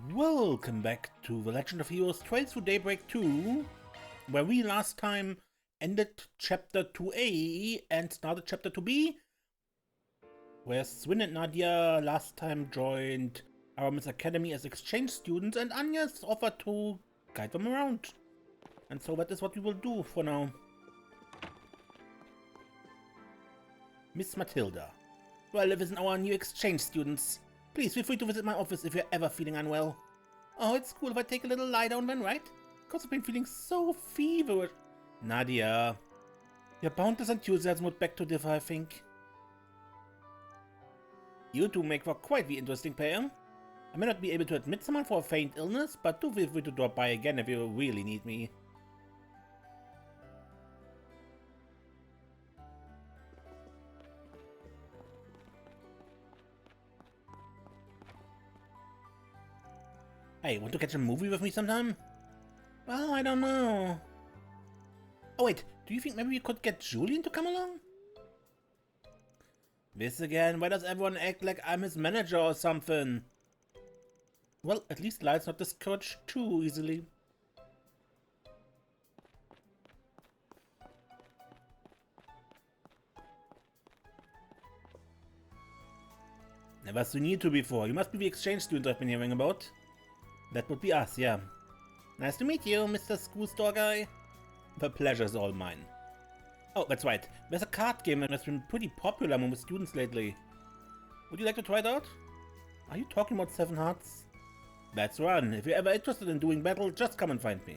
Welcome back to The Legend of Heroes Trails through Daybreak 2, where we last time ended Chapter 2A and started Chapter 2B, where Swin and Nadia last time joined Aramis Academy as exchange students and Agnès offered to guide them around. And so that is what we will do for now. Miss Matilda. Well, if it's our new exchange students. Please feel free to visit my office if you're ever feeling unwell. Oh, it's cool if I take a little lie down then, right? Because I've been feeling so feverish. Nadia, your boundless enthusiasm would beg to differ, I think. You two make for quite the interesting pair. I may not be able to admit someone for a faint illness, but do feel free to drop by again if you really need me. Hey, want to catch a movie with me sometime? Well, I don't know. Oh wait, do you think maybe we could get Julian to come along? This again, why does everyone act like I'm his manager or something? Well, at least Lyl's not discouraged too easily. Never seen you two before. You must be the exchange student I've been hearing about. That would be us, yeah. Nice to meet you, Mr. School Store Guy. The pleasure's all mine. Oh, that's right. There's a card game that has been pretty popular among the students lately. Would you like to try it out? Are you talking about 7 Hearts? That's one. If you're ever interested in doing battle, just come and find me.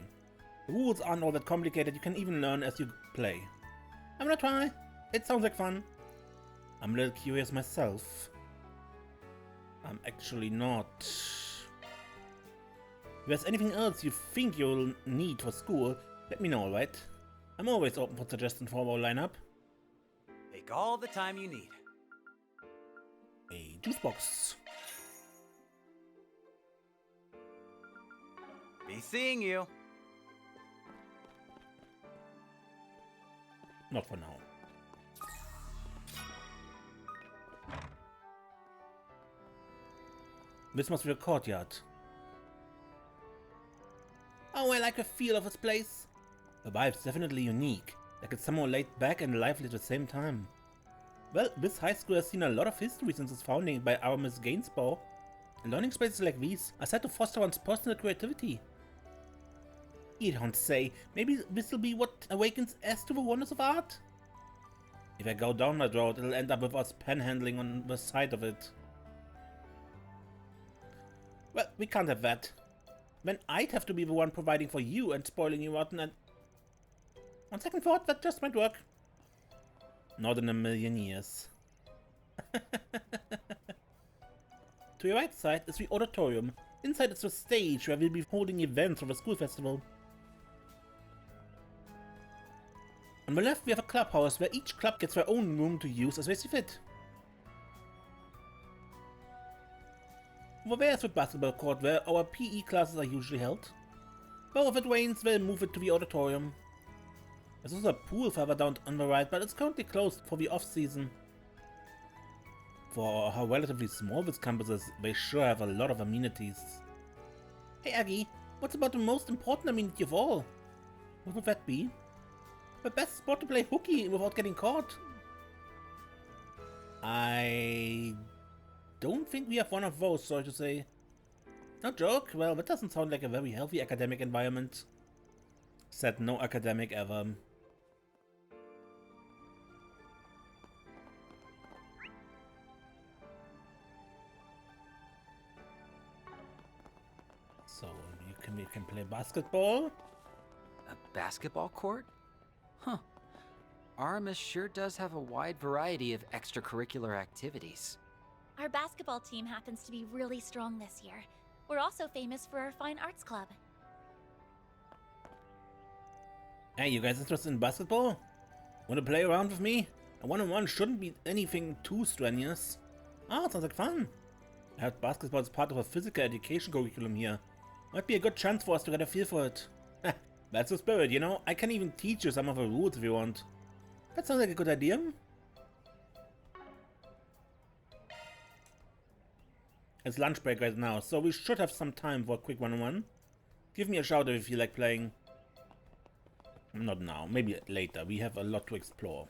The rules aren't all that complicated, you can even learn as you play. I'm gonna try. It sounds like fun. I'm a little curious myself. I'm actually not. If there's anything else you think you'll need for school, let me know, alright? I'm always open for suggestions for our lineup. Take all the time you need. A juice box. Be seeing you. Not for now. This must be a courtyard. Oh, I like the feel of this place. The vibe's definitely unique, like it's somehow laid back and lively at the same time. Well, this high school has seen a lot of history since its founding by Aramis Gainsbourg. Learning spaces like these are said to foster one's personal creativity. You don't say. Maybe this will be what awakens us to the wonders of art? If I go down that road, it'll end up with us panhandling on the side of it. Well, we can't have that. Then I'd have to be the one providing for you and spoiling you rotten and... On second thought, that just might work. Not in a million years. To your right side is the auditorium. Inside is the stage where we'll be holding events for the school festival. On the left we have a clubhouse where each club gets their own room to use as they see fit. Over there is the basketball court where our PE classes are usually held. Well, if it rains, we'll move it to the auditorium. There's also a pool further down on the right, but it's currently closed for the off-season. For how relatively small this campus is, they sure have a lot of amenities. Hey Aggie, what's about the most important amenity of all? What would that be? The best spot to play hooky without getting caught. I don't think we have one of those, so to say. No joke? Well, that doesn't sound like a very healthy academic environment. Said no academic ever. So, we can play basketball? A basketball court? Huh. Aramis sure does have a wide variety of extracurricular activities. Our basketball team happens to be really strong this year. We're also famous for our fine arts club. Hey, you guys interested in basketball? Want to play around with me? A one-on-one shouldn't be anything too strenuous. Ah, sounds like fun. I heard basketball is part of a physical education curriculum here. Might be a good chance for us to get a feel for it. That's the spirit, you know? I can even teach you some of the rules if you want. That sounds like a good idea. It's lunch break right now, so we should have some time for a quick one-on-one. Give me a shout if you feel like playing. Not now, maybe later. We have a lot to explore.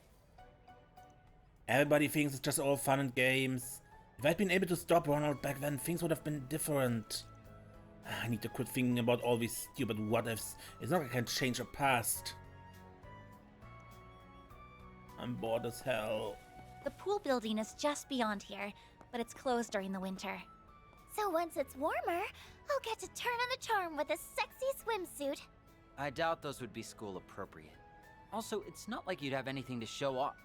Everybody thinks it's just all fun and games. If I'd been able to stop Ronald back then, things would have been different. I need to quit thinking about all these stupid what-ifs. It's not like I can change the past. I'm bored as hell. The pool building is just beyond here, but it's closed during the winter. So once it's warmer, I'll get to turn on the charm with a sexy swimsuit. I doubt those would be school appropriate. Also, it's not like you'd have anything to show off.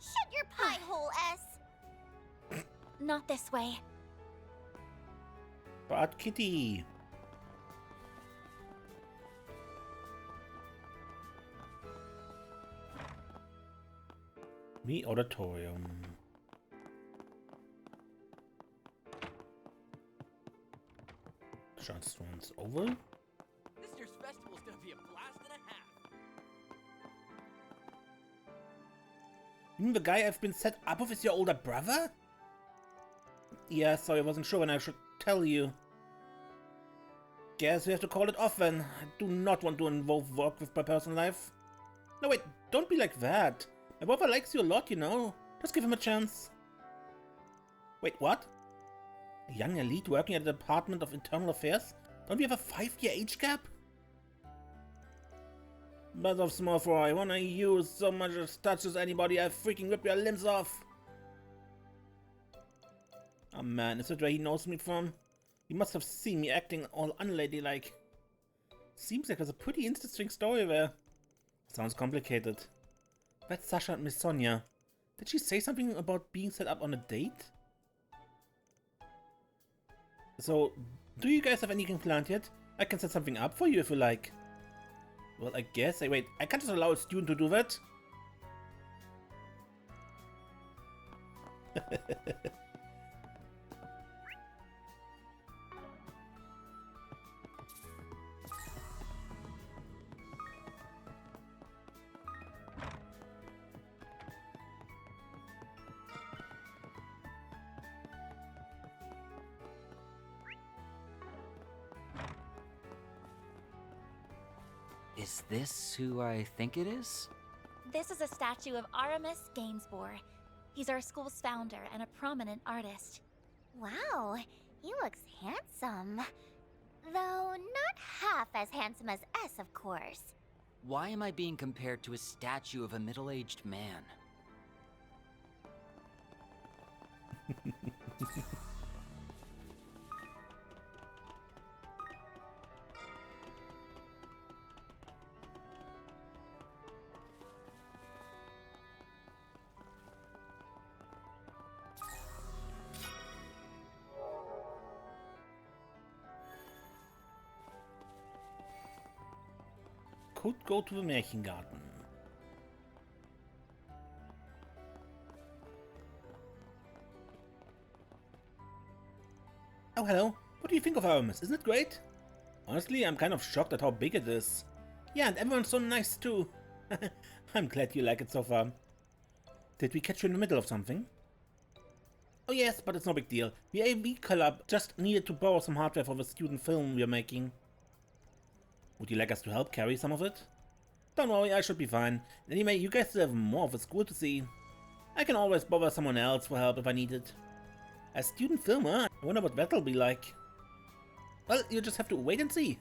Shut your pie hole, S. Not this way. But Kitty. The auditorium. Just once over. This year's festival's gonna be a blast and a half. You mean the guy I've been set up with is your older brother? Yeah, sorry, I wasn't sure when I should tell you. Guess we have to call it off then. I do not want to involve work with my personal life. No wait, don't be like that. My brother likes you a lot, you know. Just give him a chance. Wait, what? A young elite working at the Department of Internal Affairs? Don't we have a 5-year age gap? Buzz of small fry, when you so much as touches anybody, I freaking rip your limbs off. Oh man, is that where he knows me from? He must have seen me acting all unladylike. Seems like there's a pretty interesting story there. Sounds complicated. That's Sasha and Miss Sonia. Did she say something about being set up on a date? So, do you guys have anything planned yet? I can set something up for you if you like. Well, I guess. Wait, I can't just allow a student to do that? Is this who I think it is? This is a statue of Aramis Gainsborough. He's our school's founder and a prominent artist. Wow, he looks handsome. Though not half as handsome as S, of course. Why am I being compared to a statue of a middle-aged man? Could go to the Märchengarten. Oh, hello. What do you think of Aramis? Isn't it great? Honestly, I'm kind of shocked at how big it is. Yeah, and everyone's so nice too. I'm glad you like it so far. Did we catch you in the middle of something? Oh yes, but it's no big deal. The AV Club just needed to borrow some hardware for the student film we're making. Would you like us to help carry some of it? Don't worry, I should be fine. Anyway, you guys still have more of the school to see. I can always bother someone else for help if I need it. A student filmer? I wonder what that'll be like. Well, you just have to wait and see.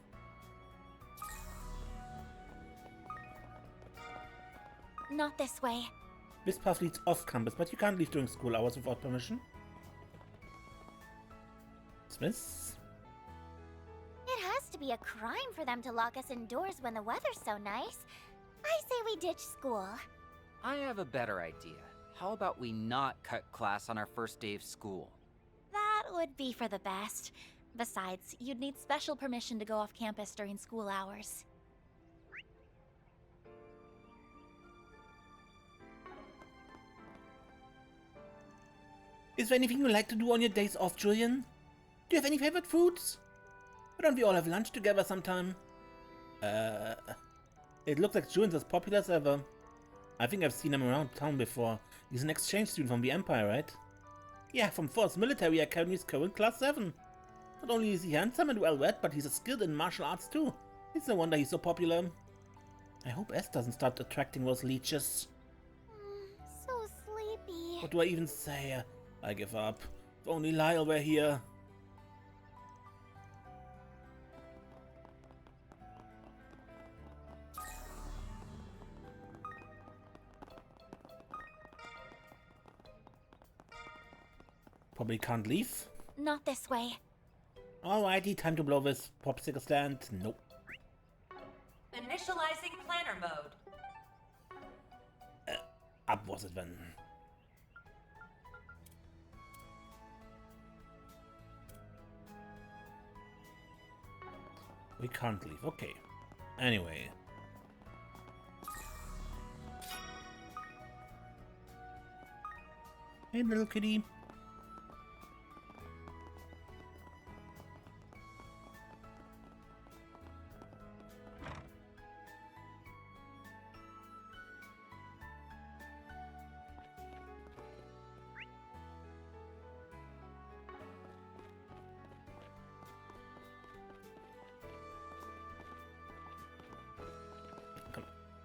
Not this way. This path leads off campus, but you can't leave during school hours without permission. Smith? It has to be a crime for them to lock us indoors when the weather's so nice. I say we ditch school. I have a better idea. How about we not cut class on our first day of school? That would be for the best. Besides, you'd need special permission to go off campus during school hours. Is there anything you like to do on your days off, Julian? Do you have any favorite foods? Why don't we all have lunch together sometime? It looks like Julian's as popular as ever. I think I've seen him around town before. He's an exchange student from the Empire, right? Yeah, from 4th Military Academy's current Class 7. Not only is he handsome and well-read, but he's skilled in martial arts too. It's no wonder he's so popular. I hope S doesn't start attracting those leeches. So sleepy. What do I even say? I give up. If only Lyle were here. Probably can't leave. Not this way. Alrighty, time to blow this popsicle stand. Nope. Initializing planner mode. Up was it then. We can't leave. Okay. Anyway. Hey, little kitty.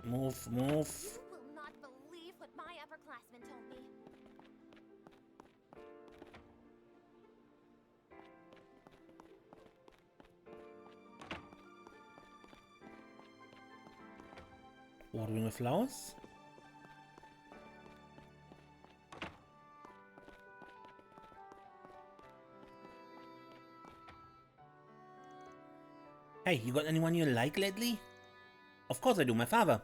Move, move. You will not believe what my upperclassmen told me. Watering the flowers. Hey, you got anyone you like lately? Of course I do, my father.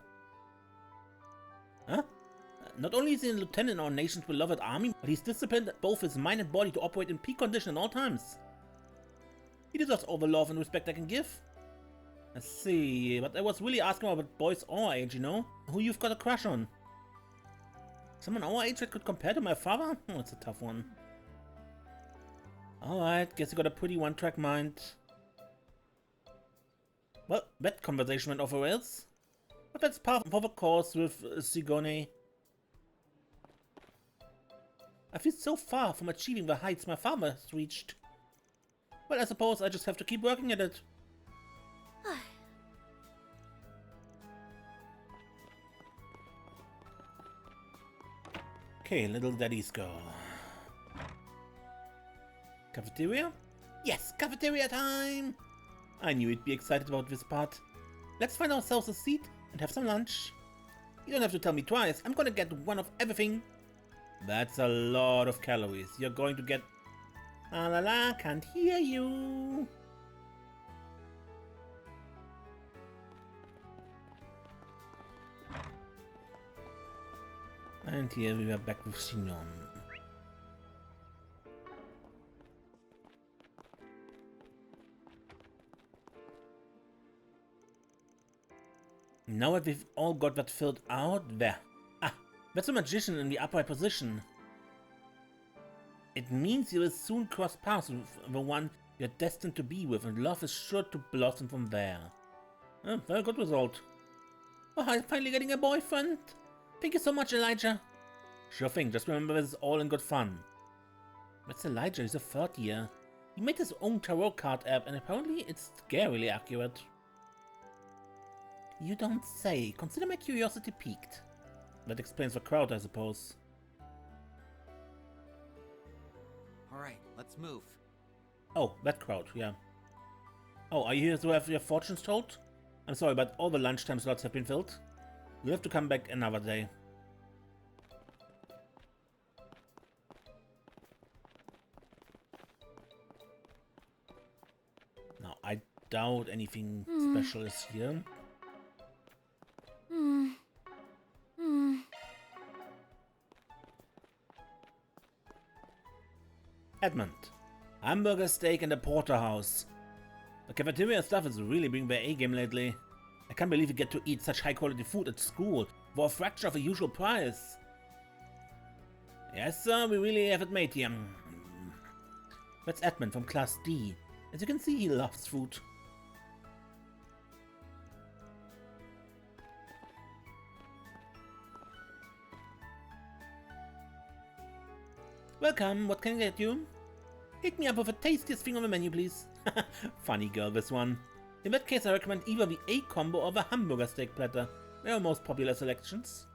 Huh? Not only is he a lieutenant in our nation's beloved army, but he's disciplined both his mind and body to operate in peak condition at all times. He deserves all the love and respect I can give. Let's see, but I was really asking about boys our age, you know? Who you've got a crush on. Someone our age that could compare to my father? Oh, it's a tough one. Alright, guess you got a pretty one-track mind. Well, that conversation went off the rails. But that's par for the course with Sigone. I feel so far from achieving the heights my father has reached. Well, I suppose I just have to keep working at it. Okay, little daddy's go. Cafeteria? Yes, cafeteria time! I knew he'd be excited about this part. Let's find ourselves a seat and have some lunch. You don't have to tell me twice, I'm gonna get one of everything. That's a lot of calories. You're going to get... Ah la la, can't hear you. And here we are back with Sinon. Now that we've all got that filled out, there. Ah, that's a magician in the upright position. It means you will soon cross paths with the one you're destined to be with, and love is sure to blossom from there. Oh, very good result. Oh, I'm finally getting a boyfriend. Thank you so much, Elijah. Sure thing, just remember this is all in good fun. That's Elijah, he's a third year. He made his own tarot card app, and apparently it's scarily accurate. You don't say. Consider my curiosity piqued. That explains the crowd, I suppose. Alright, let's move. Oh, that crowd, yeah. Oh, are you here to have your fortunes told? I'm sorry, but all the lunchtime slots have been filled. You'll have to come back another day. Now, I doubt anything special is here. Edmund. Hamburger steak and a porterhouse. The cafeteria staff is really bringing their A-game lately. I can't believe you get to eat such high-quality food at school for a fraction of the usual price. Yes, sir, we really have it made here. That's Edmund from Class D. As you can see, he loves food. Welcome, what can I get you? Hit me up with the tastiest thing on the menu, please. Funny girl, this one. In that case, I recommend either the A combo or the hamburger steak platter. They are most popular selections.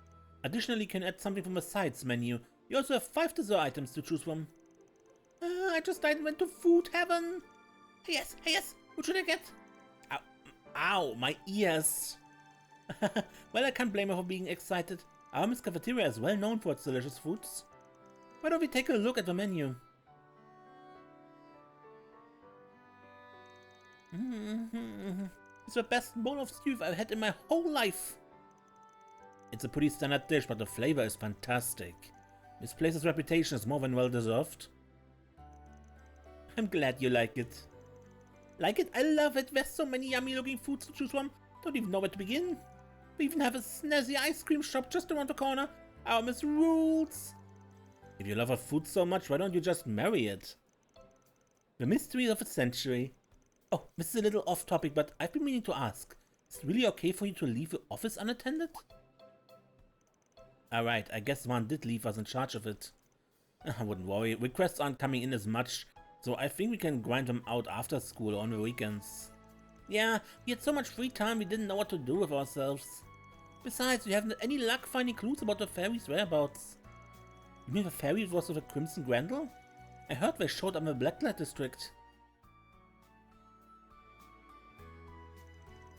Additionally, you can add something from the sides menu. You also have 5 dessert items to choose from. I just went to food heaven. Hey yes, what should I get? Ow, my ears. Well, I can't blame her for being excited. Aramis Cafeteria is well known for its delicious foods. Why don't we take a look at the menu? It's the best bowl of stew I've had in my whole life. It's a pretty standard dish, but the flavor is fantastic. This place's reputation is more than well deserved. I'm glad you like it. Like it? I love it. There's so many yummy looking foods to choose from. Don't even know where to begin. We even have a snazzy ice cream shop just around the corner. Aramis rules. If you love her food so much, why don't you just marry it? The mystery of a century. Oh, this is a little off topic, but I've been meaning to ask. Is it really okay for you to leave your office unattended? Alright, I guess one did leave us in charge of it. I wouldn't worry, requests aren't coming in as much, so I think we can grind them out after school or on the weekends. Yeah, we had so much free time we didn't know what to do with ourselves. Besides, we haven't had any luck finding clues about the fairies' whereabouts. You mean the fairy was with a Crimson Grendel? I heard they showed up in the Blacklight district.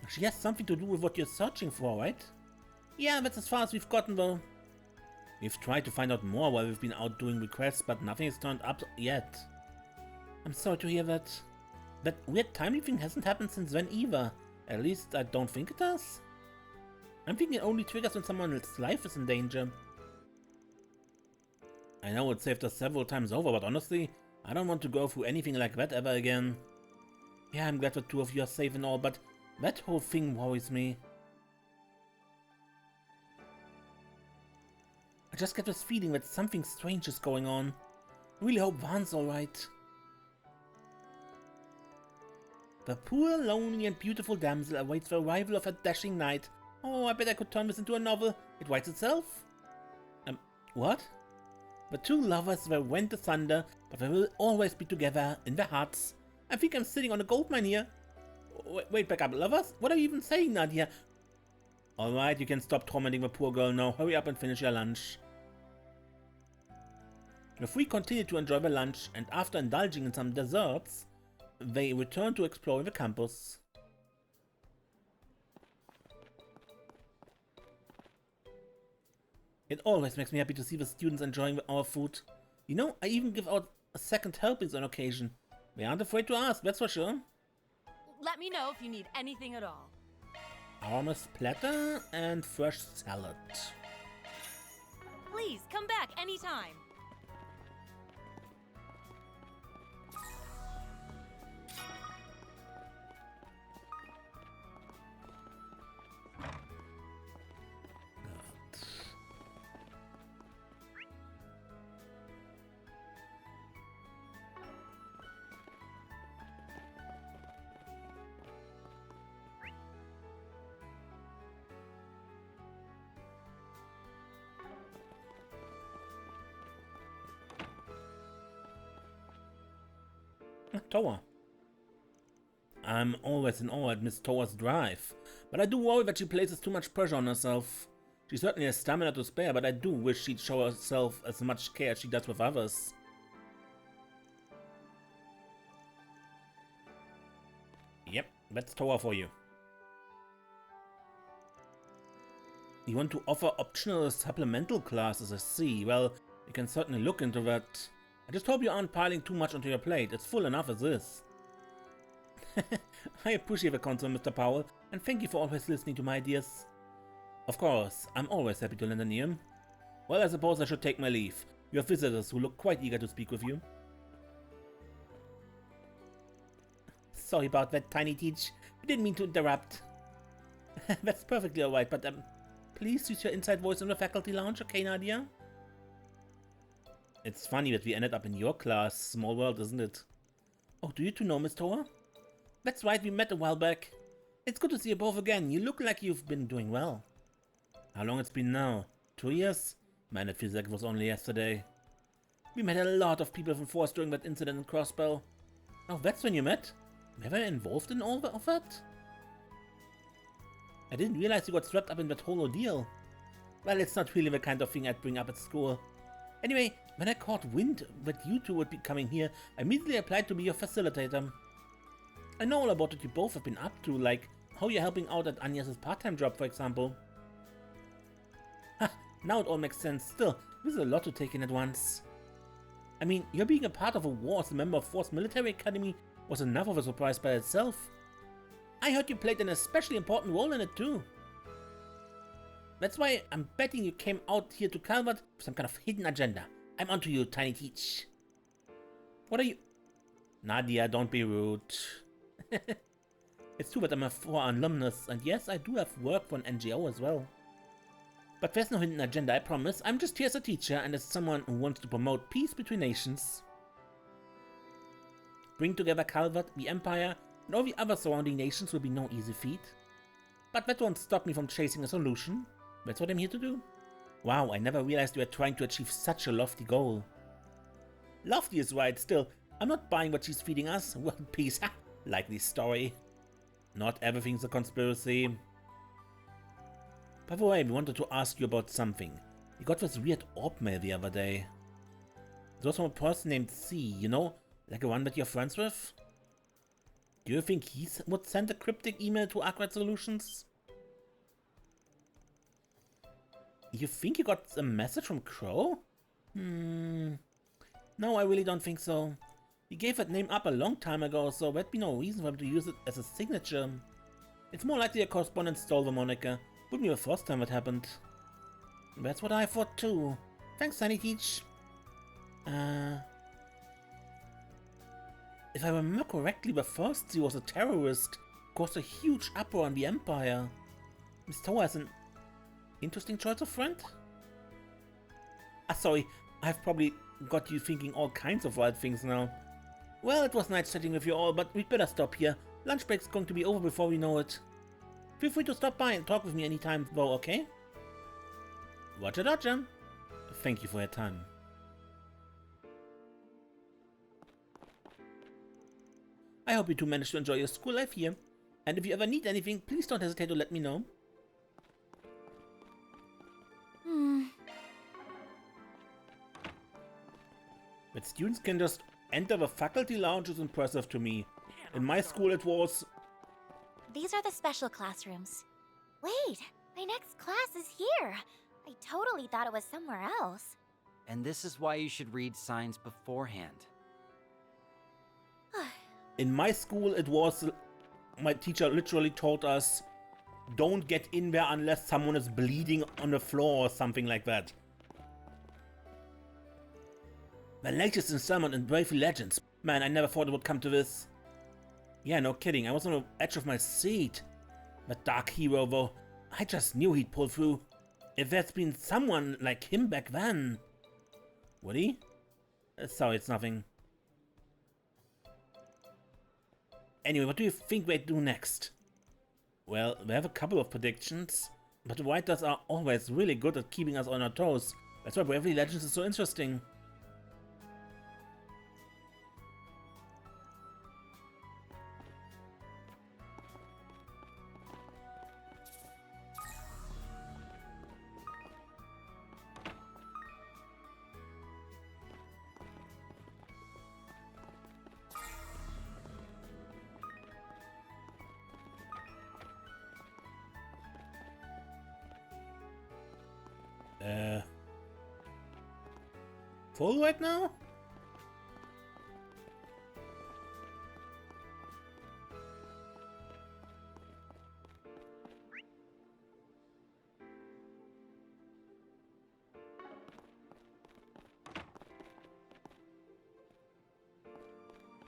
She has something to do with what you're searching for, right? Yeah, that's as far as we've gotten though. We've tried to find out more while we've been out doing requests, but nothing has turned up yet. I'm sorry to hear that. That weird timing thing hasn't happened since then either. At least I don't think it does. I'm thinking it only triggers when someone's life is in danger. I know it saved us several times over, but honestly, I don't want to go through anything like that ever again. Yeah, I'm glad the two of you are safe and all, but that whole thing worries me. I just get this feeling that something strange is going on. I really hope Van's alright. The poor, lonely and beautiful damsel awaits the arrival of a dashing knight. Oh, I bet I could turn this into a novel. It writes itself? What? The two lovers were went asunder, but they will always be together in their hearts. I think I'm sitting on a goldmine here. Wait, back up. Lovers? What are you even saying, Nadia? Alright, you can stop tormenting the poor girl now. Hurry up and finish your lunch. The three continue to enjoy their lunch, and after indulging in some desserts, they return to exploring the campus. It always makes me happy to see the students enjoying our food. You know, I even give out second helpings on occasion. They aren't afraid to ask, that's for sure. Let me know if you need anything at all. Aramis platter and fresh salad. Please, come back anytime. Towa. I'm always in awe at Miss Towa's drive, but I do worry that she places too much pressure on herself. She certainly has stamina to spare, but I do wish she'd show herself as much care as she does with others. Yep, that's Towa for you. You want to offer optional supplemental classes, I see. Well, you can certainly look into that. I just hope you aren't piling too much onto your plate. It's full enough as is. I appreciate the concern, Mr. Powell, and thank you for always listening to my ideas. Of course, I'm always happy to lend an ear. Well, I suppose I should take my leave. You have visitors who look quite eager to speak with you. Sorry about that, Tiny Teach. We didn't mean to interrupt. That's perfectly alright, but please use your inside voice in the faculty lounge, okay, Nadia? It's funny that we ended up in your class. Small world, isn't it? Oh, do you two know Miss Towa? That's right, we met a while back. It's good to see you both again. You look like you've been doing well. How long it's been now? 2 years? Man, it feels like it was only yesterday. We met a lot of people from Force during that incident in Crossbell. Oh, that's when you met? Were you involved in all of that? I didn't realize you got swept up in that whole ordeal. Well, it's not really the kind of thing I'd bring up at school. Anyway, when I caught wind that you two would be coming here, I immediately applied to be your facilitator. I know all about what you both have been up to, like how you're helping out at Agnès' part-time job, for example. Ha, now it all makes sense. Still, this is a lot to take in at once. I mean, you're being a part of a war as a member of Force Military Academy was enough of a surprise by itself. I heard you played an especially important role in it too. That's why I'm betting you came out here to Calvert with some kind of hidden agenda. I'm onto you, Tiny Teach. What are you... Nadia, don't be rude. It's true that I'm a 4 alumnus, and yes, I do have work for an NGO as well. But there's no hidden agenda, I promise. I'm just here as a teacher and as someone who wants to promote peace between nations. Bring together Calvert, the Empire, and all the other surrounding nations will be no easy feat. But that won't stop me from chasing a solution. That's what I'm here to do. Wow, I never realized you were trying to achieve such a lofty goal. Lofty is right, still. I'm not buying what she's feeding us. World peace, ha! Likely story. Not everything's a conspiracy. By the way, we wanted to ask you about something. We got this weird orb mail the other day. It was from a person named C, you know? Like the one that you're friends with? Do you think he would send a cryptic email to Aquat Solutions? You think you got a message from Crow? No, I really don't think so. He gave that name up a long time ago, so there'd be no reason for him to use it as a signature. It's more likely a correspondent stole the moniker. Wouldn't be the first time that happened. That's what I thought too. Thanks, Sunny Teach. If I remember correctly, the first Z was a terrorist, caused a huge uproar in the Empire. Miss Toa is an interesting choice of friend? Sorry, I've probably got you thinking all kinds of wild things now. Well, it was nice chatting with you all, but we'd better stop here. Lunch break's going to be over before we know it. Feel free to stop by and talk with me anytime though, okay? Roger, Dodger. Thank you for your time. I hope you two managed to enjoy your school life here. And if you ever need anything, please don't hesitate to let me know. That students can just enter the faculty lounge is impressive to me. In my school it was... These are the special classrooms. Wait, my next class is here. I totally thought it was somewhere else. And this is why you should read signs beforehand. In my school it was... My teacher literally told us, don't get in there unless someone is bleeding on the floor or something like that. The latest installment in Bravely Legends. Man, I never thought it would come to this. Yeah, no kidding, I was on the edge of my seat. That dark hero though, I just knew he'd pull through. If there's been someone like him back then. Would he? Sorry, it's nothing. Anyway, what do you think they do next? Well, we have a couple of predictions, but the writers are always really good at keeping us on our toes. That's why Bravely Legends is so interesting. Full right now?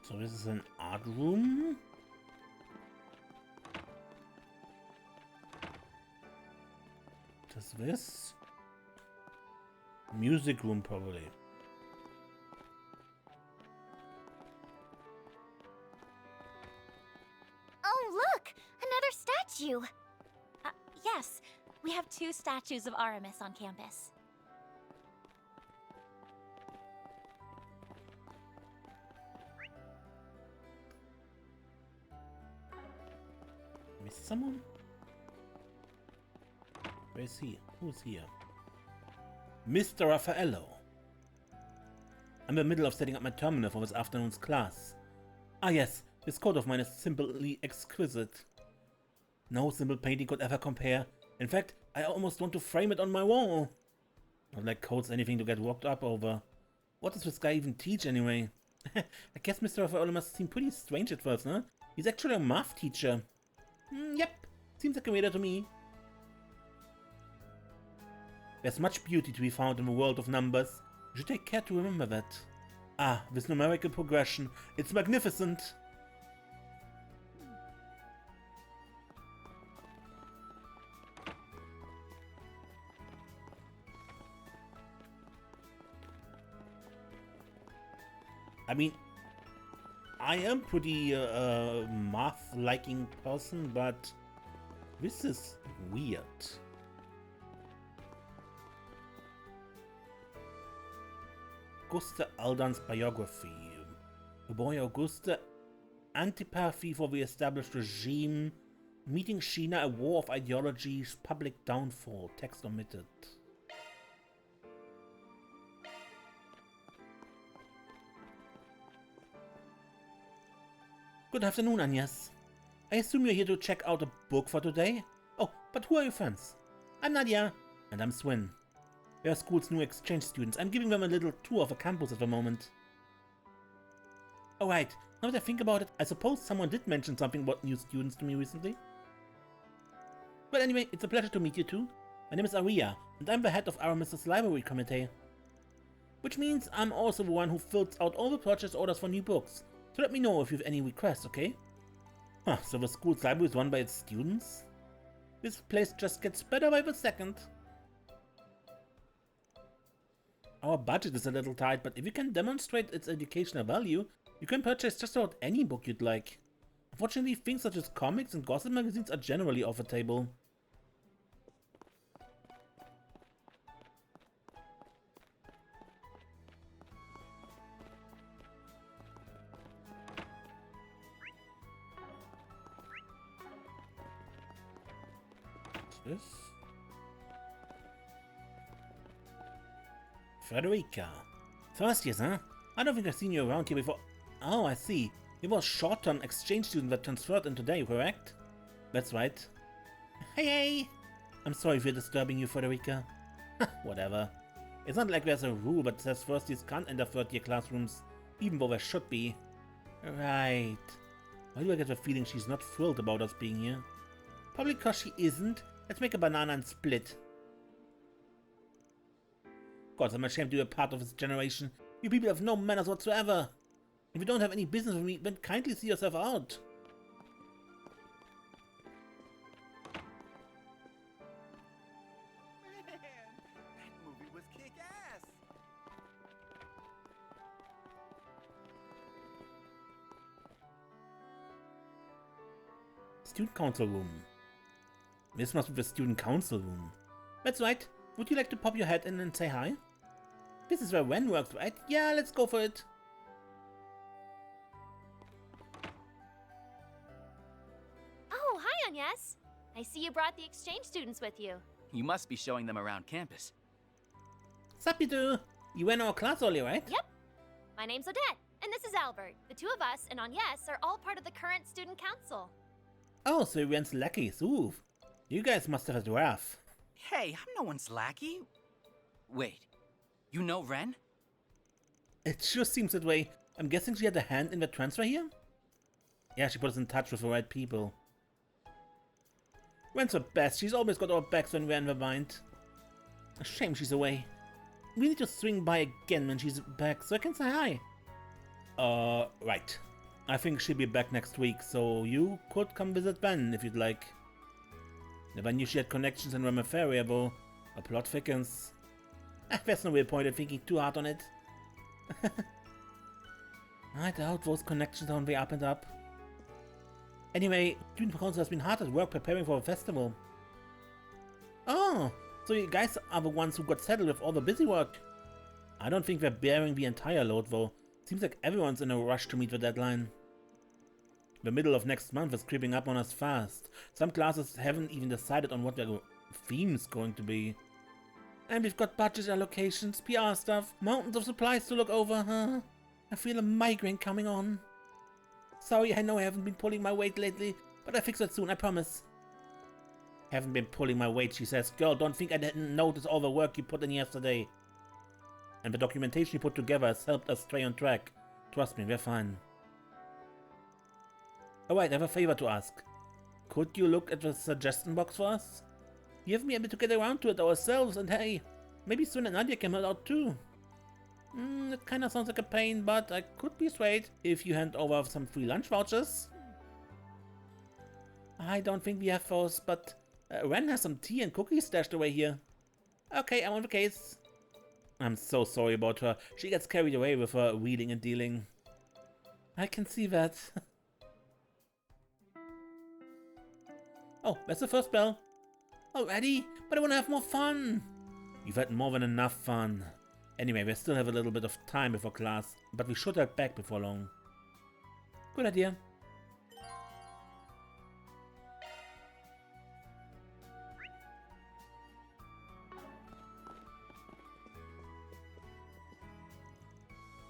So this is an art room? Does this? Music room probably. Oh, look! Another statue! Yes, we have 2 statues of Aramis on campus. Is someone? Where is he? Who's here? Mr. Raffaello. I'm in the middle of setting up my terminal for this afternoon's class. Ah yes, this coat of mine is simply exquisite. No simple painting could ever compare. In fact, I almost want to frame it on my wall. Not like coat's anything to get worked up over. What does this guy even teach anyway? I guess Mr. Raffaello must seem pretty strange at first, huh? He's actually a math teacher. Yep, seems like a waiter to me. There's much beauty to be found in the world of numbers. You should take care to remember that. Ah, this numerical progression. It's magnificent. I mean, I am pretty math-liking person, but this is weird. Auguste Aldan's biography. The boy Auguste, antipathy for the established regime, meeting Sheena, a war of ideologies, public downfall, text omitted. Good afternoon, Agnès. I assume you're here to check out a book for today? Oh, but who are your friends? I'm Nadia. And I'm Swin. We are school's new exchange students. I'm giving them a little tour of the campus at the moment. Alright, now that I think about it, I suppose someone did mention something about new students to me recently. Well, anyway, it's a pleasure to meet you two. My name is Aria, and I'm the head of Aramis' library committee. Which means I'm also the one who fills out all the purchase orders for new books. So let me know if you have any requests, okay? Huh, so the school's library is run by its students? This place just gets better by the second. Our budget is a little tight, but if you can demonstrate its educational value, you can purchase just about any book you'd like. Unfortunately, things such as comics and gossip magazines are generally off the table. What's this? Frederica. First years, huh? I don't think I've seen you around here before. Oh, I see. You were a short-term exchange student that transferred in today, correct? That's right. Hey! I'm sorry if we're disturbing you, Frederica. Whatever. It's not like there's a rule that says first years can't enter third-year classrooms, even though there should be. Right. Why do I get the feeling she's not thrilled about us being here? Probably because she isn't. Let's make a banana and split. God, I'm ashamed to be a part of this generation. You people have no manners whatsoever. If you don't have any business with me, then kindly see yourself out. Man, that movie was kick-ass. Student Council room. This must be the Student Council room. That's right. Would you like to pop your head in and say hi? This is where Ren works, right? Yeah, let's go for it. Oh, hi, Agnès. I see you brought the exchange students with you. You must be showing them around campus. Sup, you two? You were in our class earlier, right? Yep. My name's Odette, and this is Albert. The two of us and Agnès are all part of the current Student Council. Oh, so you Ren's lackeys. Ooh. You guys must have had rough. Hey, I'm no one's lackey. Wait, you know Ren? It sure seems that way. I'm guessing she had a hand in the transfer here? Yeah, she put us in touch with the right people. Ren's the best. She's always got our backs when we're in the bind. A shame she's away. We need to swing by again when she's back so I can say hi. Right. I think she'll be back next week, so you could come visit Ben if you'd like. Never knew she had connections in Ramaferia, though. A plot thickens. There's no real point in thinking too hard on it. I doubt those connections are on the up and up. Anyway, Student Council has been hard at work preparing for the festival. Oh, so you guys are the ones who got settled with all the busy work. I don't think they're bearing the entire load, though. Seems like everyone's in a rush to meet the deadline. The middle of next month is creeping up on us fast. Some classes haven't even decided on what their theme's going to be. And we've got budget allocations, PR stuff, mountains of supplies to look over, huh? I feel a migraine coming on. Sorry, I know I haven't been pulling my weight lately, but I'll fix it soon, I promise. Haven't been pulling my weight, she says. Girl, don't think I didn't notice all the work you put in yesterday. And the documentation you put together has helped us stay on track. Trust me, we're fine. Alright, I have a favor to ask. Could you look at the suggestion box for us? We haven't been able to get around to it ourselves, and hey, maybe Swin and Nadia can help out too. It kinda sounds like a pain, but I could be swayed if you hand over some free lunch vouchers. I don't think we have those, but Ren has some tea and cookies stashed away here. Okay, I'm on the case. I'm so sorry about her. She gets carried away with her wheeling and dealing. I can see that. Oh, that's the first bell. Already? But I want to have more fun. You've had more than enough fun. Anyway, we still have a little bit of time before class, but we should head back before long. Good idea.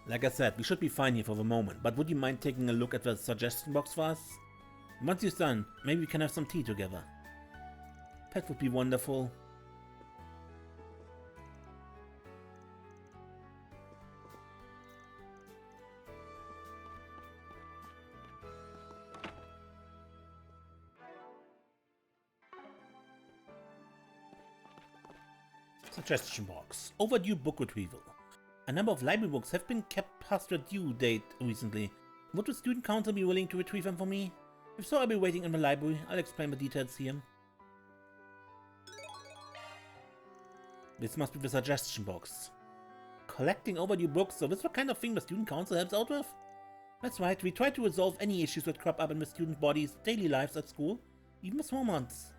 Like I said, we should be fine here for the moment, but would you mind taking a look at the suggestion box for us? Once you're done, maybe we can have some tea together. That would be wonderful. Suggestion box. Overdue Book Retrieval. A number of library books have been kept past their due date recently. Would the Student Council be willing to retrieve them for me? If so, I'll be waiting in the library. I'll explain the details here. This must be the suggestion box. Collecting overdue books, so this is the kind of thing the Student Council helps out with? That's right, we try to resolve any issues that crop up in the student body's daily lives at school, even the small ones.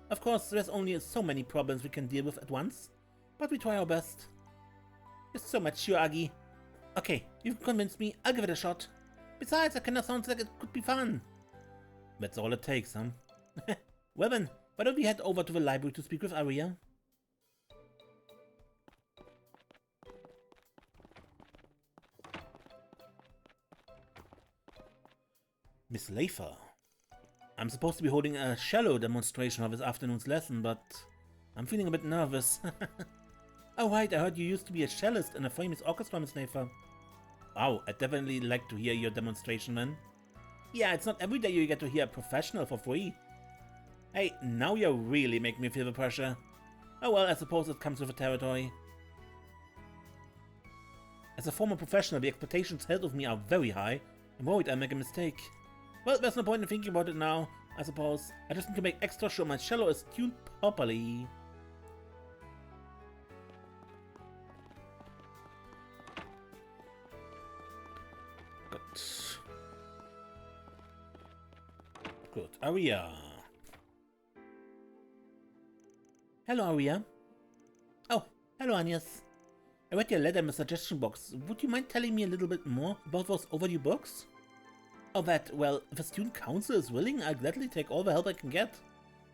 Of course, there's only so many problems we can deal with at once, but we try our best. You're so mature, Aggie. Okay, you've convinced me, I'll give it a shot. Besides, it kinda sounds like it could be fun. That's all it takes, huh? Well then, why don't we head over to the library to speak with Aria? Miss Lafer. I'm supposed to be holding a shallow demonstration of this afternoon's lesson, but I'm feeling a bit nervous. Oh right, I heard you used to be a cellist in a famous orchestra, Miss Lafer. Wow, I'd definitely like to hear your demonstration then. Yeah, it's not every day you get to hear a professional for free. Hey, now you really make me feel the pressure. Oh well, I suppose it comes with the territory. As a former professional, the expectations held of me are very high. I'm worried I'll make a mistake. Well, there's no point in thinking about it now, I suppose. I just need to make extra sure my cello is tuned properly. Good. Good. Aria. Hello, Aria. Oh, hello, Agnès. I read your letter in the suggestion box. Would you mind telling me a little bit more about those overdue books? Oh, well, if the Student Council is willing, I'll gladly take all the help I can get.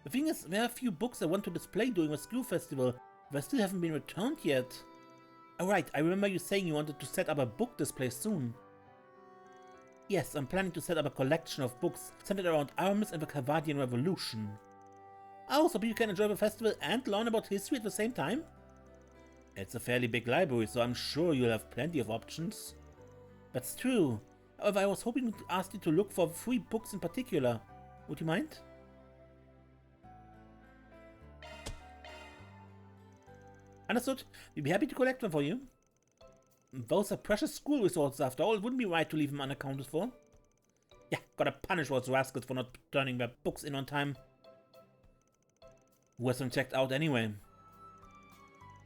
The thing is, there are a few books I want to display during the school festival, but I still haven't been returned yet. Alright, I remember you saying you wanted to set up a book display soon. Yes, I'm planning to set up a collection of books centered around Aramis and the Calvadian Revolution. Oh, so people can enjoy the festival and learn about history at the same time? It's a fairly big library, so I'm sure you'll have plenty of options. That's true. However, I was hoping to ask you to look for 3 books in particular. Would you mind? Understood. We'd be happy to collect them for you. Those are precious school resources after all. It wouldn't be right to leave them unaccounted for. Yeah, gotta punish those rascals for not turning their books in on time. Who has them checked out anyway?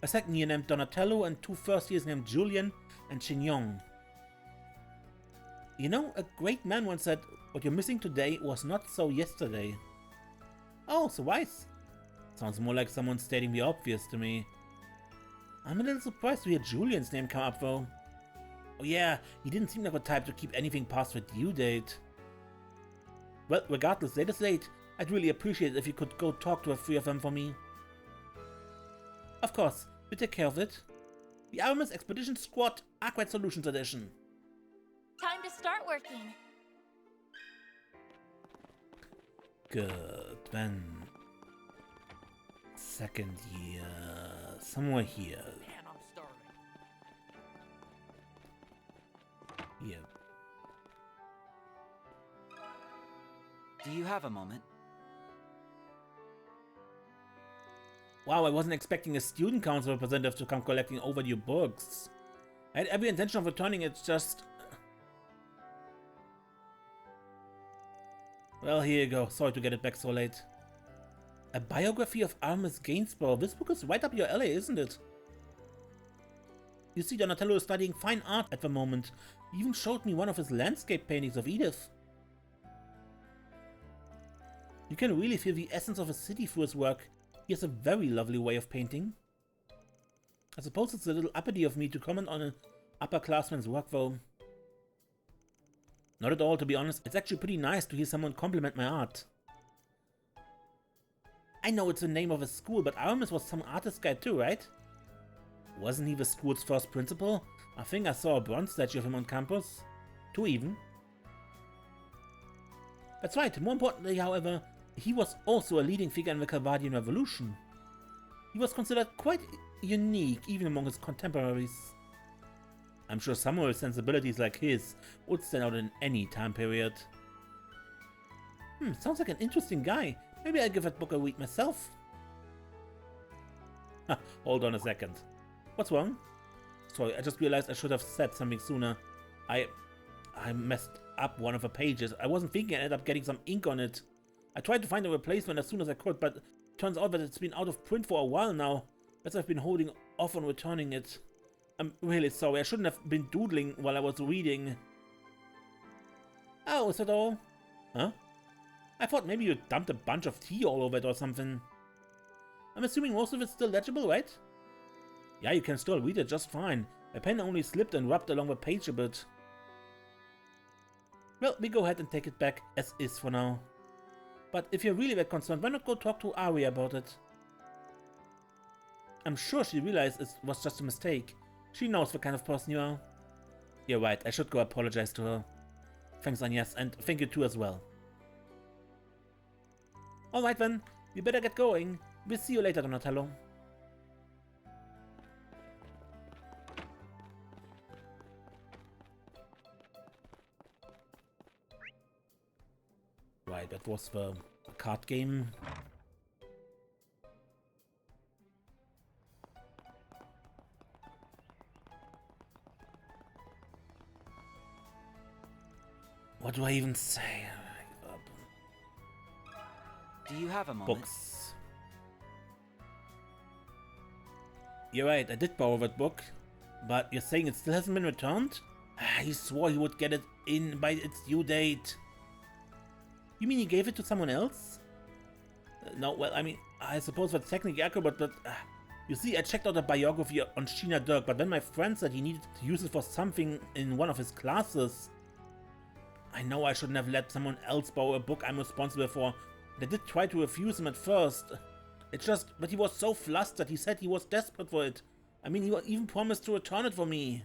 A second year named Donatello and 2 first years named Julian and Chinyong. You know, a great man once said, what you're missing today was not so yesterday. Oh, so wise. Sounds more like someone stating the obvious to me. I'm a little surprised to hear Julian's name come up though. Oh yeah, he didn't seem like the type to keep anything past the due date. Well, regardless, late is late. I'd really appreciate it if you could go talk to a few of them for me. Of course, we take care of it. The Aramis Expedition Squad Arcade Solutions Edition. Time to start working. Good, then. Second year. Somewhere here. Man, I'm starving. Here. Do you have a moment? Wow, I wasn't expecting a student council representative to come collecting overdue books. I had every intention of returning it, just... Well, here you go. Sorry to get it back so late. A biography of Aramis Gainsborough. This book is right up your alley, isn't it? You see, Donatello is studying fine art at the moment. He even showed me one of his landscape paintings of Edith. You can really feel the essence of a city through his work. He has a very lovely way of painting. I suppose it's a little uppity of me to comment on an upperclassman's work, though. Not at all, to be honest. It's actually pretty nice to hear someone compliment my art. I know it's the name of a school, but Aramis was some artist guy too, right? Wasn't he the school's first principal? I think I saw a bronze statue of him on campus. 2 even. That's right. More importantly, however, he was also a leading figure in the Calvardian Revolution. He was considered quite unique, even among his contemporaries. I'm sure samurai sensibilities like his would stand out in any time period. Sounds like an interesting guy. Maybe I'll give that book a read myself. Hold on a second. What's wrong? Sorry, I just realized I should have said something sooner. I messed up one of the pages. I wasn't thinking I ended up getting some ink on it. I tried to find a replacement as soon as I could, but it turns out that it's been out of print for a while now, as I've been holding off on returning it. I'm really sorry. I shouldn't have been doodling while I was reading. Oh, is that all? Huh? I thought maybe you dumped a bunch of tea all over it or something. I'm assuming most of it's still legible, right? Yeah, you can still read it just fine. My pen only slipped and rubbed along the page a bit. Well, we go ahead and take it back as is for now. But if you're really that concerned, why not go talk to Ari about it? I'm sure she realized it was just a mistake. She knows the kind of person you are. You're right, I should go apologize to her. Thanks, Agnès, and thank you too as well. Alright then, we better get going. We'll see you later, Donatello. Right, that was the card game. What do I even say? Do you have a moment? Books. You're right, I did borrow that book, but you're saying it still hasn't been returned? He swore he would get it in by its due date. You mean he gave it to someone else? No, well, I mean, I suppose that's technically accurate, but you see, I checked out a biography on Sheena Dirk, but then my friend said he needed to use it for something in one of his classes. I know I shouldn't have let someone else borrow a book I'm responsible for. I did try to refuse him at first. It's just, but he was so flustered, he said he was desperate for it. I mean, he even promised to return it for me.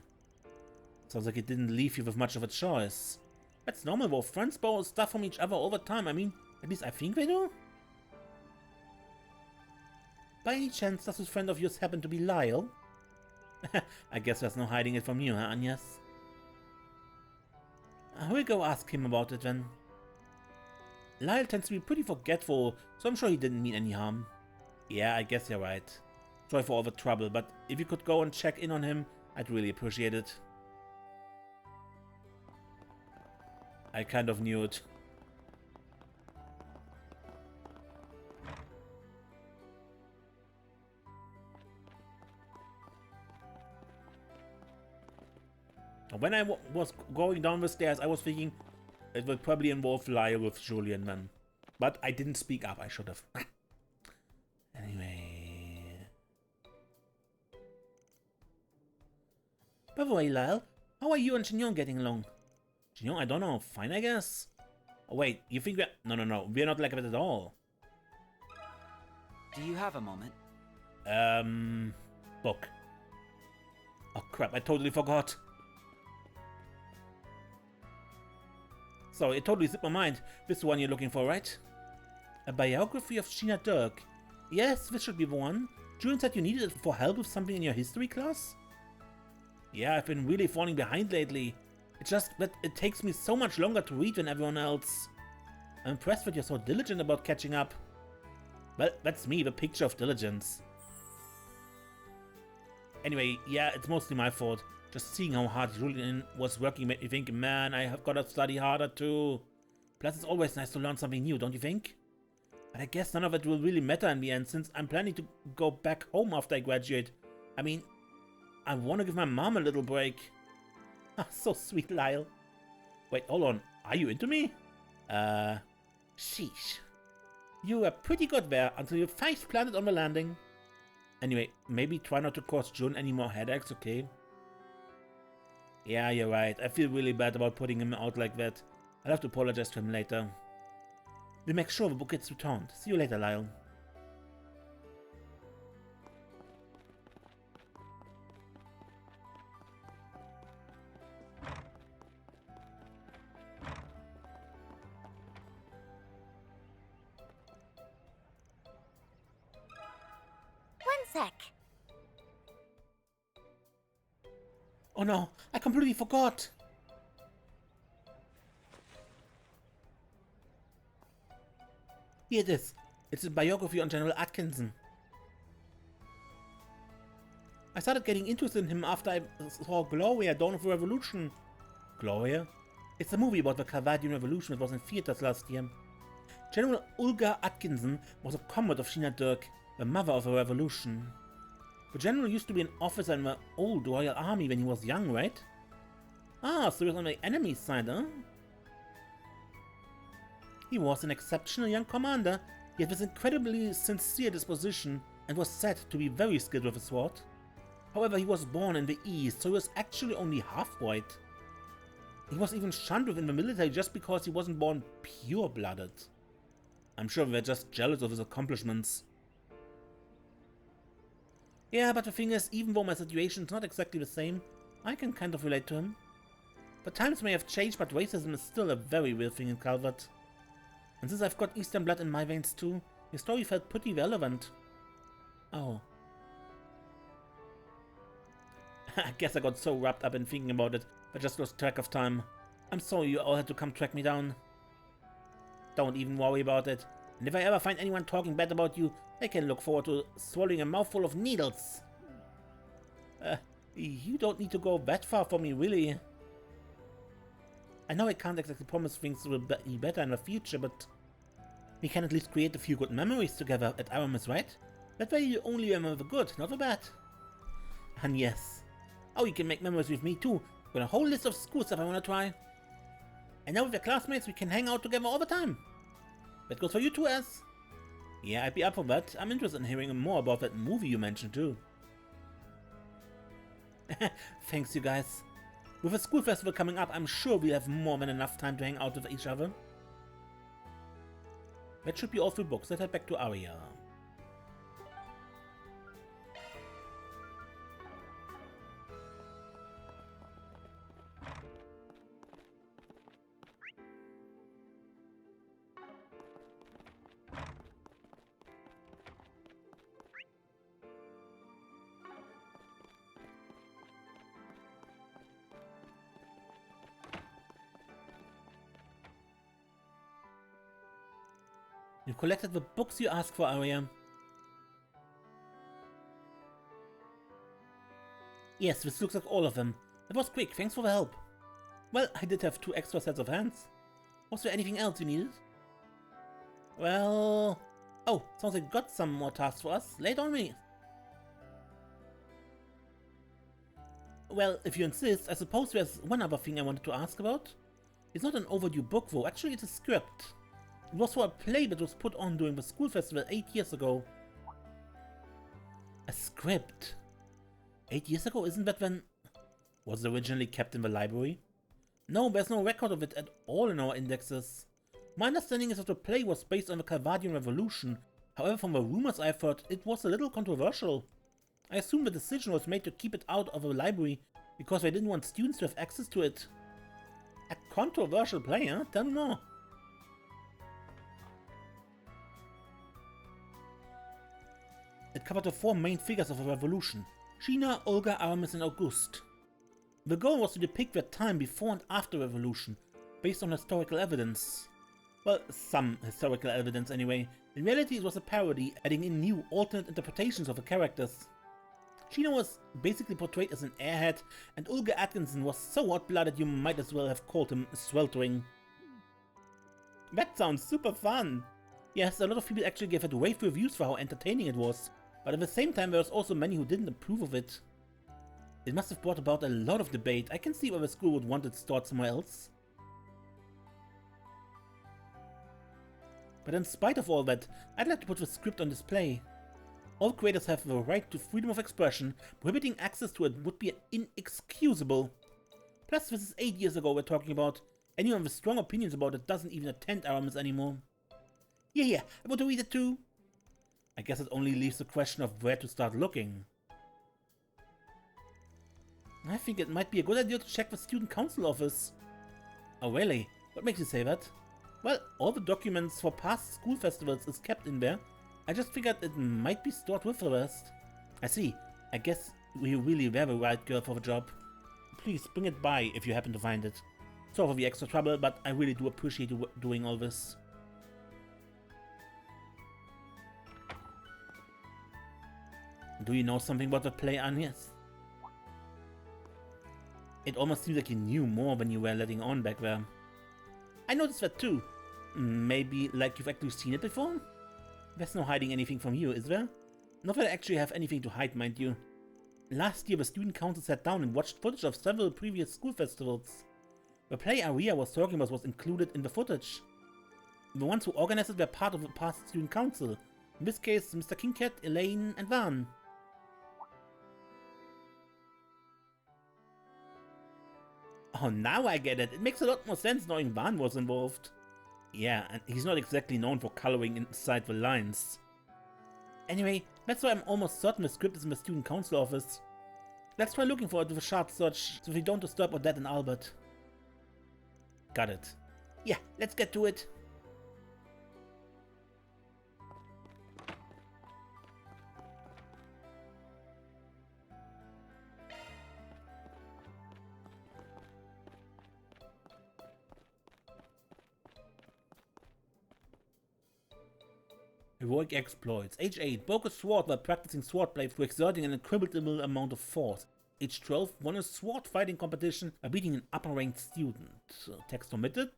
Sounds like he didn't leave you with much of a choice. That's normal though, friends borrow stuff from each other over time. I mean, at least I think they do. By any chance, does this friend of yours happen to be Lyle? I guess there's no hiding it from you, huh, Agnès? We'll go ask him about it then. Lyle tends to be pretty forgetful, so I'm sure he didn't mean any harm. Yeah, I guess you're right. Sorry for all the trouble, but if you could go and check in on him, I'd really appreciate it. I kind of knew it. When I was going down the stairs, I was thinking it would probably involve Lyle with Julian then. But I didn't speak up, I should have. Anyway. By the way, Lyle, how are you and Chignon getting along? Chignon, I don't know, fine I guess? Oh, wait, you think we're... No. We're not like that at all. Do you have a moment? Book. Oh, crap, I totally forgot. Sorry, it totally slipped my mind. This is the one you're looking for, right? A biography of Sheena Dirk. Yes, this should be the one. June said you needed it for help with something in your history class? Yeah, I've been really falling behind lately. It's just that it takes me so much longer to read than everyone else. I'm impressed that you're so diligent about catching up. Well, that's me, the picture of diligence. Anyway, yeah, it's mostly my fault. Just seeing how hard Julian was working made me think, man, I have gotta study harder too. Plus, it's always nice to learn something new, don't you think? But I guess none of it will really matter in the end, since I'm planning to go back home after I graduate. I mean, I want to give my mom a little break. Ah, so sweet, Lyle. Wait, hold on. Are you into me? Sheesh. You were pretty good there until you face planted on the landing. Anyway, maybe try not to cause June any more headaches, okay? Yeah, you're right. I feel really bad about putting him out like that. I'll have to apologize to him later. We'll make sure the book gets returned. See you later, Lyle. One sec. Oh no, I completely forgot. Here it is. It's a biography on General Atkinson. I started getting interested in him after I saw Gloria, Dawn of the Revolution. Gloria? It's a movie about the Calvadian Revolution that was in theaters last year. General Ulga Atkinson was a comrade of Sheena Dirk, the mother of the revolution. The general used to be an officer in the old Royal Army when he was young, right? Ah, so he was on the enemy's side, huh? He was an exceptional young commander, yet with incredibly sincere disposition, and was said to be very skilled with a sword. However, he was born in the East, so he was actually only half-white. He was even shunned within the military just because he wasn't born pure-blooded. I'm sure they were just jealous of his accomplishments. Yeah, but the thing is, even though my situation's not exactly the same, I can kind of relate to him. The times may have changed, but racism is still a very real thing in Calvert. And since I've got Eastern blood in my veins too, your story felt pretty relevant. Oh. I guess I got so wrapped up in thinking about it, I just lost track of time. I'm sorry you all had to come track me down. Don't even worry about it. And if I ever find anyone talking bad about you, I can look forward to swallowing a mouthful of needles. You don't need to go that far for me, really. I know I can't exactly promise things will be better in the future, but we can at least create a few good memories together at Aramis, right? That way you only remember the good, not the bad. And yes. Oh, you can make memories with me too. Got a whole list of school stuff I want to try. And now with your classmates, we can hang out together all the time. That goes for you too, Az. Yeah, I'd be up for that. I'm interested in hearing more about that movie you mentioned too. Thanks, you guys. With a school festival coming up, I'm sure we'll have more than enough time to hang out with each other. That should be all 3 books. Let's head back to Aria. You collected the books you asked for, Aria. Yes, this looks like all of them. That was quick, thanks for the help. Well, I did have 2 extra sets of hands. Was there anything else you needed? Well... Oh, sounds like you got some more tasks for us. Lay it on me. Well, if you insist, I suppose there's one other thing I wanted to ask about. It's not an overdue book though, actually it's a script. It was for a play that was put on during the school festival 8 years ago. A script? 8 years ago? Isn't that when... Was it originally kept in the library? No, there's no record of it at all in our indexes. My understanding is that the play was based on the Calvadian Revolution. However, from the rumors I've heard, it was a little controversial. I assume the decision was made to keep it out of the library because they didn't want students to have access to it. A controversial play, huh? Tell me more. It covered the 4 main figures of the revolution: Gina, Olga, Aramis and Auguste. The goal was to depict their time before and after the revolution, based on historical evidence. Well, some historical evidence anyway. In reality it was a parody, adding in new, alternate interpretations of the characters. Gina was basically portrayed as an airhead, and Olga Atkinson was so hot-blooded you might as well have called him sweltering. That sounds super fun! Yes, a lot of people actually gave it rave reviews for how entertaining it was, but at the same time there was also many who didn't approve of it. It must have brought about a lot of debate. I can see why the school would want it stored somewhere else. But in spite of all that, I'd like to put the script on display. All creators have the right to freedom of expression. Prohibiting access to it would be inexcusable. Plus, this is 8 years ago we're talking about. Anyone with strong opinions about it doesn't even attend Aramis anymore. Yeah, I want to read it too. I guess it only leaves the question of where to start looking. I think it might be a good idea to check the Student Council office. Oh really? What makes you say that? Well, all the documents for past school festivals is kept in there. I just figured it might be stored with the rest. I see. I guess we really were the right girl for the job. Please bring it by if you happen to find it. Sorry for the extra trouble, but I really do appreciate you doing all this. Do you know something about the play, Agnès? It almost seems like you knew more when you were letting on back there. I noticed that too. Maybe like you've actually seen it before? There's no hiding anything from you, is there? Not that I actually have anything to hide, mind you. Last year the Student Council sat down and watched footage of several previous school festivals. The play Aria was talking about was included in the footage. The ones who organized it were part of the past Student Council. In this case, Mr. Kingcat, Elaine and Van. Oh, now I get it. It makes a lot more sense knowing Van was involved. Yeah, and he's not exactly known for coloring inside the lines. Anyway, that's why I'm almost certain the script is in the Student Council office. Let's try looking for it with a sharp search, so we don't disturb Odette and Albert. Got it. Yeah, let's get to it. Heroic exploits. Age 8. Broke a sword while practicing swordplay through exerting an incredible amount of force. Age 12. Won a sword fighting competition by beating an upper ranked student. Text omitted.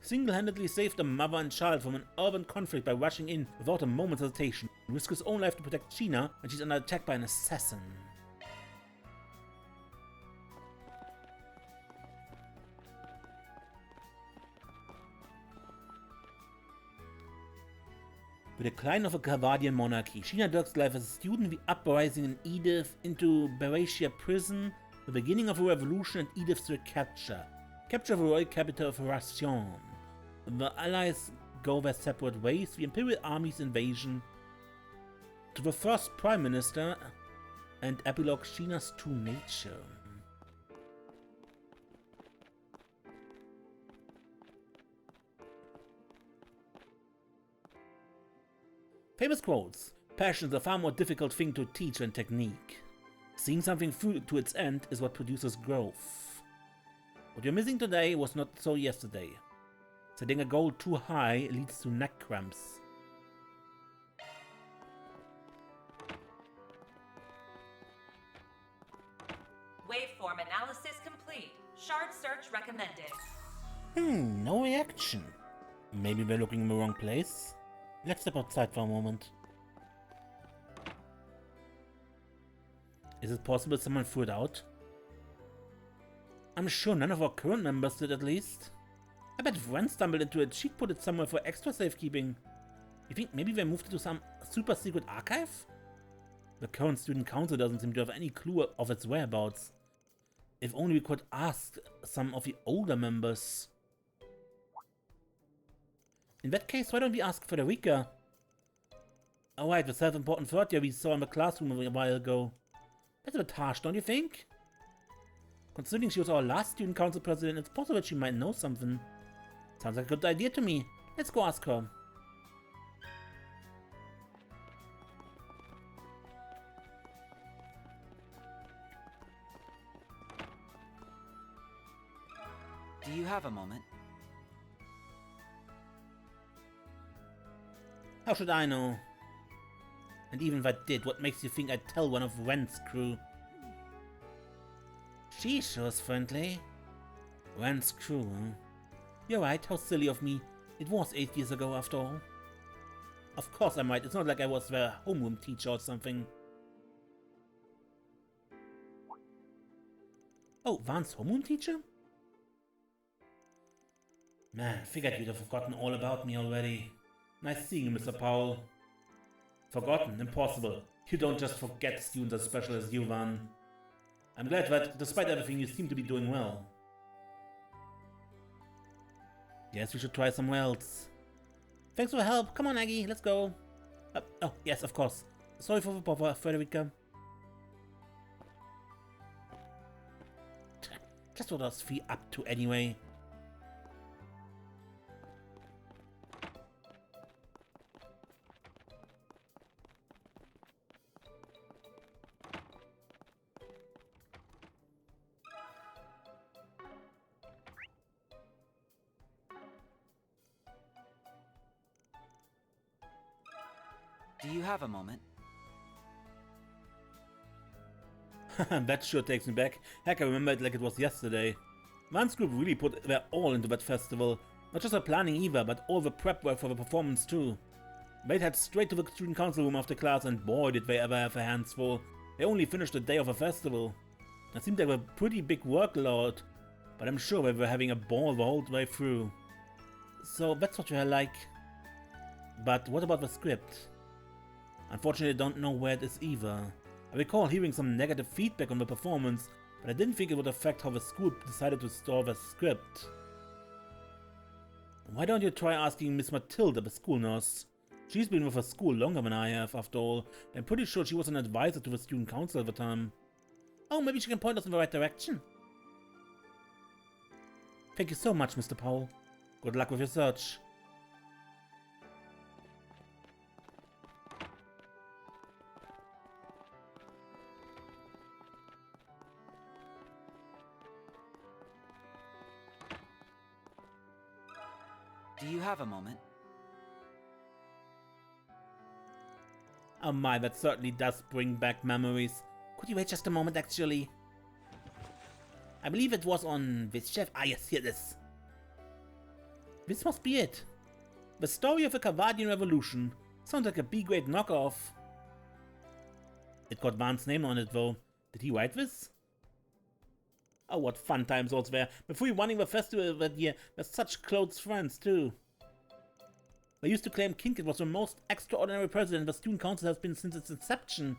Single-handedly saved a mother and child from an urban conflict by rushing in without a moment's hesitation. Risked his own life to protect Gina when she's under attack by an assassin. The decline of the Calvadian monarchy, Gina Dirk's life as a student, the uprising in Edith into Baratia prison, the beginning of a revolution and Edith's recapture. Capture of the royal capital of Ration. The allies go their separate ways, the imperial army's invasion. To the first prime minister, and epilogue Gina's true nature. Famous quotes. Passion is a far more difficult thing to teach than technique. Seeing something through to its end is what produces growth. What you're missing today was not so yesterday. Setting a goal too high leads to neck cramps. Waveform analysis complete. Shard search recommended. No reaction. Maybe we're looking in the wrong place. Let's step outside for a moment. Is it possible someone threw it out? I'm sure none of our current members did, at least. I bet if Ren stumbled into it, she'd put it somewhere for extra safekeeping. You think maybe they moved it to some super secret archive? The current Student Council doesn't seem to have any clue of its whereabouts. If only we could ask some of the older members. In that case, why don't we ask Frederica? Oh right, the self-important third year we saw in the classroom a while ago. That's a bit harsh, don't you think? Considering she was our last student council president, it's possible that she might know something. Sounds like a good idea to me. Let's go ask her. Do you have a moment? How should I know? And even if I did, what makes you think I'd tell one of Ren's crew? She sure is friendly. Ren's crew, huh? You're right, how silly of me. It was 8 years ago after all. Of course I'm right, it's not like I was their homeroom teacher or something. Oh, Van's homeroom teacher? Man, figured you'd have forgotten all about me already. Nice seeing you, Mr. Powell. Forgotten? Impossible. You don't just forget students as special as you, Van. I'm glad that, despite everything, you seem to be doing well. Yes, we should try somewhere else. Thanks for the help. Come on, Aggie, let's go. Oh, yes, of course. Sorry for the bother, Frederica. Just what I was free up to anyway. Do you have a moment? That sure takes me back. Heck, I remember it like it was yesterday. Van's group really put their all into that festival. Not just the planning either, but all the prep work for the performance too. They'd head straight to the student council room after class, and boy did they ever have their hands full. They only finished the day of the festival. It seemed like a pretty big workload, but I'm sure they were having a ball the whole way through. So that's what we're like. But what about the script? Unfortunately, I don't know where it is either. I recall hearing some negative feedback on the performance, but I didn't think it would affect how the school decided to store the script. Why don't you try asking Miss Matilda, the school nurse? She's been with the school longer than I have, after all. I'm pretty sure she was an advisor to the student council at the time. Oh, maybe she can point us in the right direction. Thank you so much, Mr. Powell. Good luck with your search. Do you have a moment? Oh my, that certainly does bring back memories. Could you wait just a moment, actually? I believe it was on this chef. Ah, yes, here it is. This must be it. The Story of the Cavadian Revolution. Sounds like a B-grade knockoff. It got Van's name on it, though. Did he write this? Oh, what fun times those were. Before running the festival that year, with such close friends, too. They used to claim Kincaid was the most extraordinary president the student council has been since its inception.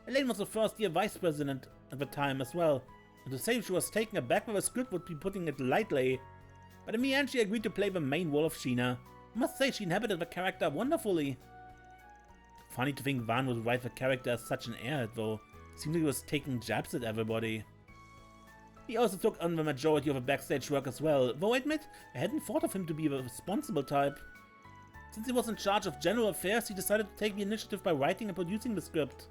Elaine was the first-year vice president at the time as well, and to say she was taken aback by the script would be putting it lightly. But in the end, she agreed to play the main role of Sheena. I must say, she inhabited the character wonderfully. Funny to think Van would write the character as such an airhead, though. Seemed like he was taking jabs at everybody. He also took on the majority of the backstage work as well, though I admit, I hadn't thought of him to be the responsible type. Since he was in charge of general affairs, he decided to take the initiative by writing and producing the script.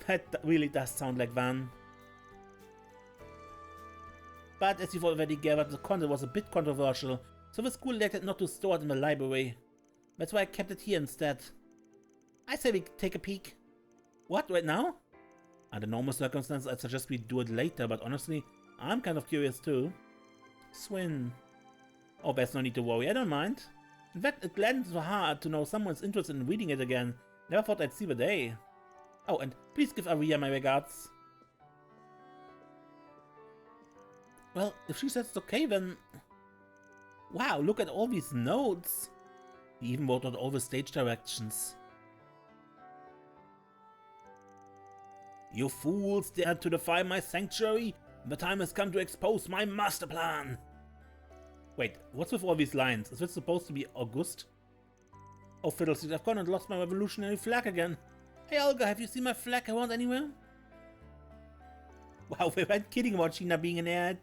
That really does sound like Van. But as you've already gathered, the content was a bit controversial, so the school elected not to store it in the library. That's why I kept it here instead. I say we take a peek. What, right now? Under normal circumstances, I'd suggest we do it later, but honestly, I'm kind of curious too. Swin. Oh, there's no need to worry, I don't mind. In fact, it gladdens my heart to know someone's interested in reading it again. Never thought I'd see the day. Oh, and please give Aria my regards. Well, if she says it's okay, then... Wow, look at all these notes! He even wrote out all the stage directions. You fools dared to defy my sanctuary? The time has come to expose my master plan! Wait, what's with all these lines? Is this supposed to be August? Oh, fiddlesticks, I've gone and lost my revolutionary flag again. Hey, Olga, have you seen my flag around anywhere? Wow, we weren't kidding about Sheena being an ad.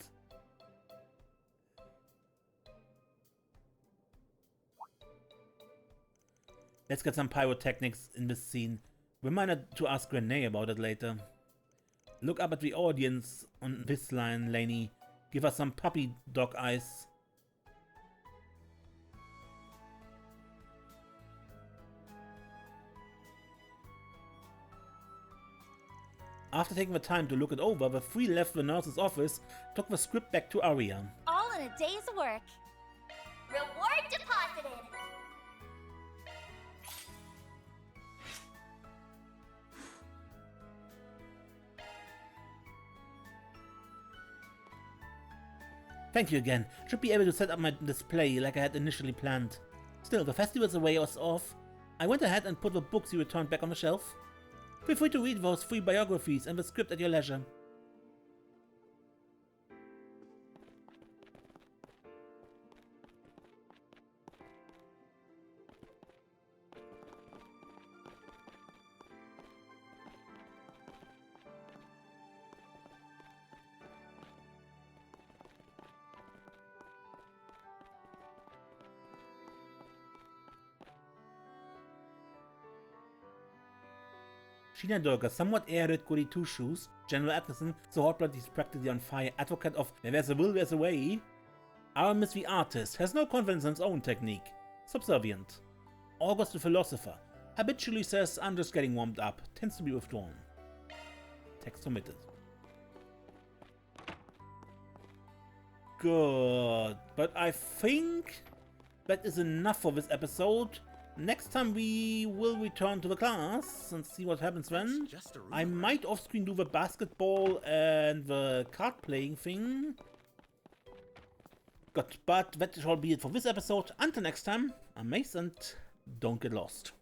Let's get some pyrotechnics in this scene. Reminder to ask Renee about it later. Look up at the audience on this line, Lainey. Give us some puppy dog eyes. After taking the time to look it over, the three left the nurse's office, took the script back to Aria. All in a day's work. Reward deposited. Thank you again. Should be able to set up my display like I had initially planned. Still, the festival's a ways off. I went ahead and put the books you returned back on the shelf. Feel free to read those 3 biographies and the script at your leisure. Sheena Durga, somewhat arid goody two-shoes. General Atkinson, the hot blood is practically on fire, advocate of where there's a will, there's a way. Aramis the artist, has no confidence in his own technique. Subservient. August the philosopher, habitually says I'm just getting warmed up, tends to be withdrawn. Text omitted. Good, but I think that is enough for this episode. Next time we will return to the class and see what happens then. I might off-screen do the basketball and the card playing thing. Good, but that shall be it for this episode. Until next time, I'm Mace and don't get lost.